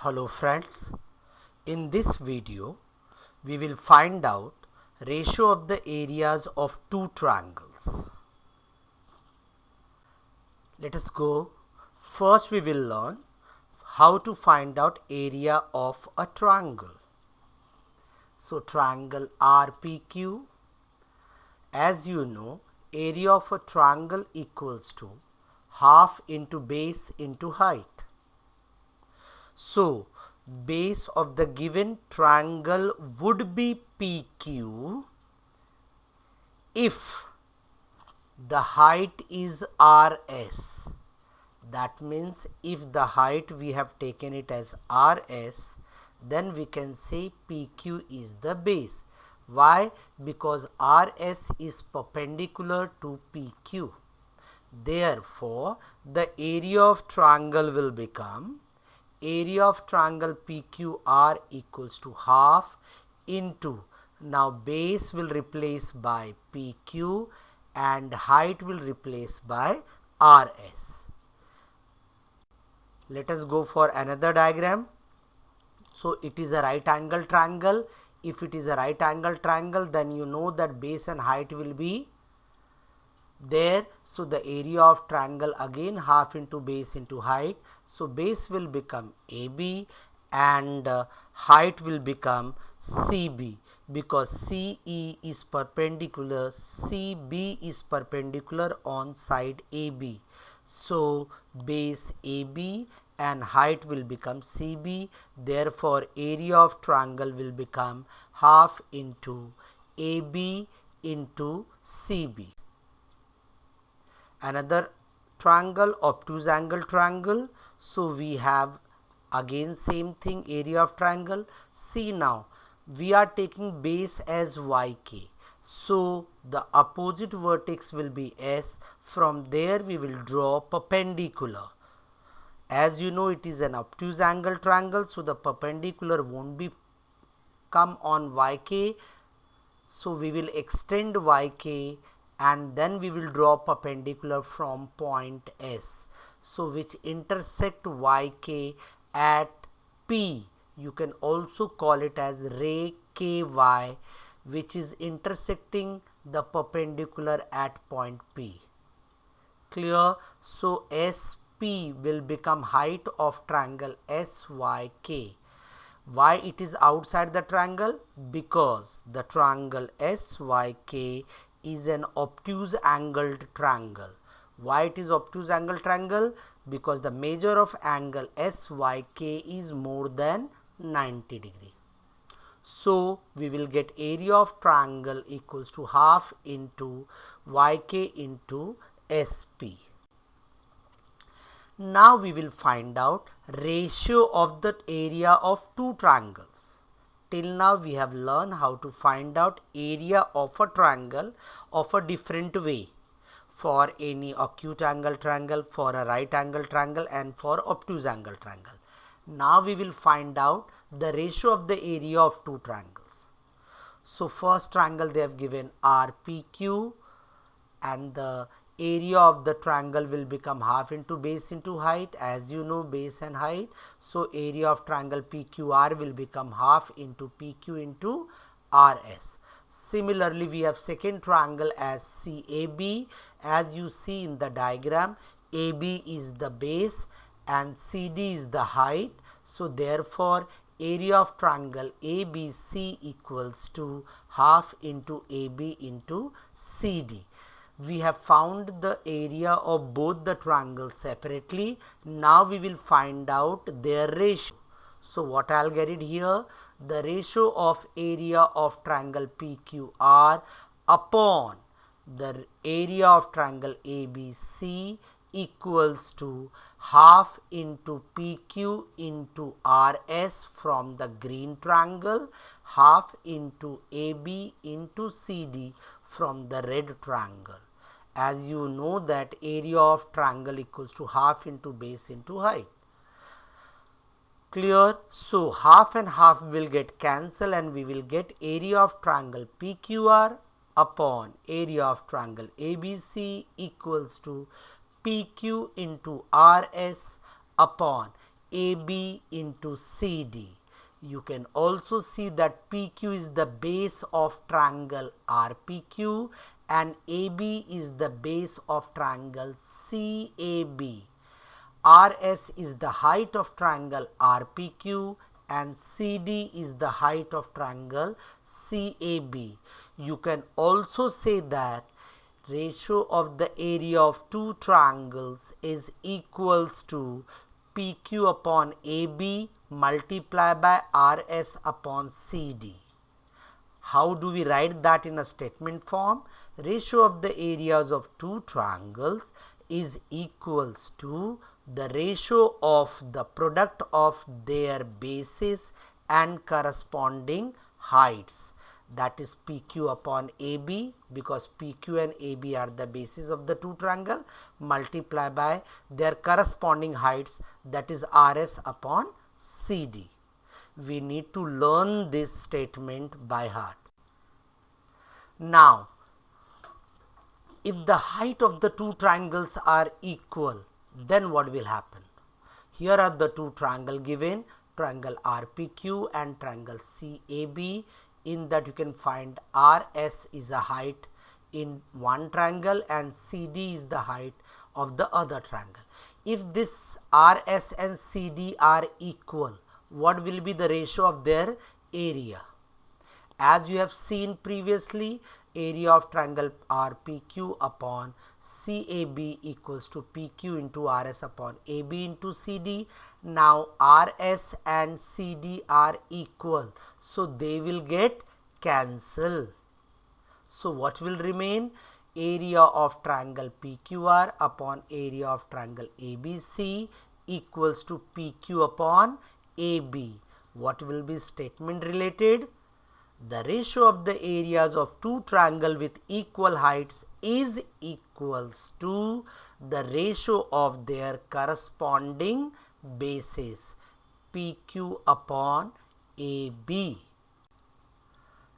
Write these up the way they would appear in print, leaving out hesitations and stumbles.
Hello friends, in this video we will find out ratio of the areas of two triangles. Let us go. First we will learn how to find out area of a triangle. So triangle RPQ, as you know, area of a triangle equals to half into base into height. So, base of the given triangle would be PQ if the height is RS. That means if the height we have taken it as RS, then we can say PQ is the base. Why? Because RS is perpendicular to PQ. Therefore, the area of triangle will become area of triangle PQR equals to half into, now base will replace by PQ and height will replace by RS. Let us go for another diagram. So it is a right angle triangle. If it is a right angle triangle, then you know that base and height will be there. So the area of triangle again half into base into height. So base will become AB and height will become CB, because CE is perpendicular, CB is perpendicular on side AB. So base AB and height will become CB. Therefore area of triangle will become half into AB into CB. Another triangle, obtuse angle triangle. So we have again same thing, area of triangle. See now, we are taking base as YK. So the opposite vertex will be S. From there we will draw perpendicular. As you know, it is an obtuse angle triangle, so the perpendicular won't be come on YK. So we will extend YK and then we will draw perpendicular from point S. So which intersect YK at P. You can also call it as ray KY, which is intersecting the perpendicular at point P. Clear? So SP will become height of triangle SYK. Why it is outside the triangle? Because the triangle SYK is an obtuse angled triangle. Why it is obtuse angle triangle? Because the measure of angle SYK is more than 90 degree. So we will get area of triangle equals to half into YK into SP. Now we will find out ratio of the area of two triangles. Till now we have learned how to find out area of a triangle of a different way, for any acute angle triangle, for a right angle triangle and for obtuse angle triangle. Now we will find out the ratio of the area of two triangles. So first triangle they have given RPQ and the area of the triangle will become half into base into height, as you know, base and height. So area of triangle PQR will become half into PQ into RS. Similarly, we have second triangle as CAB. As you see in the diagram, AB is the base and CD is the height. So therefore area of triangle ABC equals to half into AB into CD. We have found the area of both the triangles separately. Now we will find out their ratio. So what I'll get it here, the ratio of area of triangle PQR upon the area of triangle ABC equals to half into PQ into RS from the green triangle, half into AB into CD from the red triangle. As you know that area of triangle equals to half into base into height. Clear? So half and half will get cancelled and we will get area of triangle PQR upon area of triangle ABC equals to PQ into RS upon AB into CD. You can also see that PQ is the base of triangle RPQ and AB is the base of triangle CAB. RS is the height of triangle RPQ and CD is the height of triangle CAB. You can also say that ratio of the area of two triangles is equals to PQ upon AB multiplied by RS upon CD. How do we write that in a statement form? Ratio of the areas of two triangles is equals to the ratio of the product of their bases and corresponding heights. That is PQ upon AB, because PQ and AB are the bases of the two triangle, multiply by their corresponding heights, that is RS upon CD. We need to learn this statement by heart. Now, if the height of the two triangles are equal, then what will happen? Here are the two triangles given, triangle RPQ and triangle CAB. In that you can find RS is a height in one triangle and CD is the height of the other triangle. If this RS and CD are equal, what will be the ratio of their area? As you have seen previously, area of triangle RPQ upon CAB equals to PQ into RS upon AB into CD. Now RS and CD are equal, so they will get cancelled. So what will remain? Area of triangle PQR upon area of triangle ABC equals to PQ upon AB. What will be statement related? The ratio of the areas of two triangles with equal heights is equals to the ratio of their corresponding bases, PQ upon AB.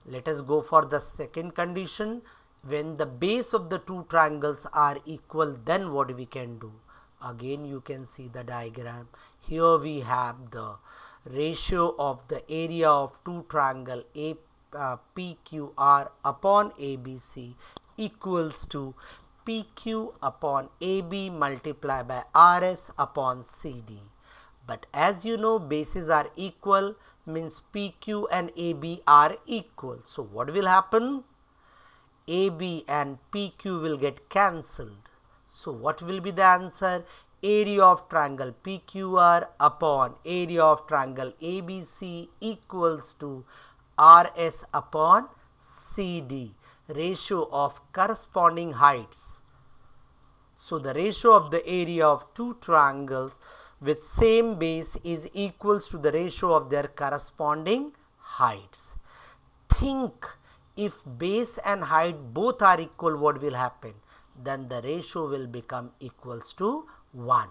Let us go for the second condition. When the base of the two triangles are equal, then what we can do? Again you can see the diagram. Here we have the ratio of the area of two triangle PQR upon ABC equals to PQ upon AB multiplied by RS upon CD. But as you know, bases are equal, means PQ and AB are equal. So what will happen? AB and PQ will get cancelled. So what will be the answer? Area of triangle PQR upon area of triangle ABC equals to RS upon CD, ratio of corresponding heights. So the ratio of the area of two triangles with same base is equals to the ratio of their corresponding heights. Think, if base and height both are equal, what will happen? Then the ratio will become equals to 1.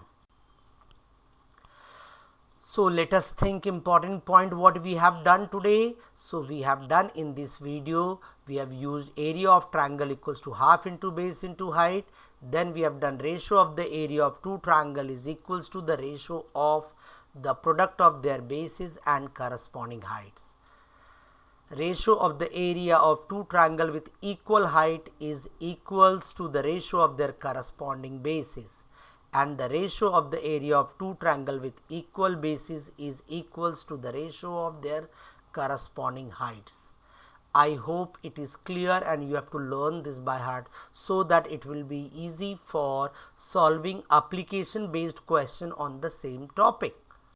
So let us think important point what we have done today. So we have done in this video, we have used area of triangle equals to half into base into height. Then we have done ratio of the area of two triangle is equals to the ratio of the product of their bases and corresponding heights. Ratio of the area of two triangle with equal height is equals to the ratio of their corresponding bases, and the ratio of the area of two triangle with equal bases is equals to the ratio of their corresponding heights. I hope it is clear and you have to learn this by heart so that it will be easy for solving application based question on the same topic.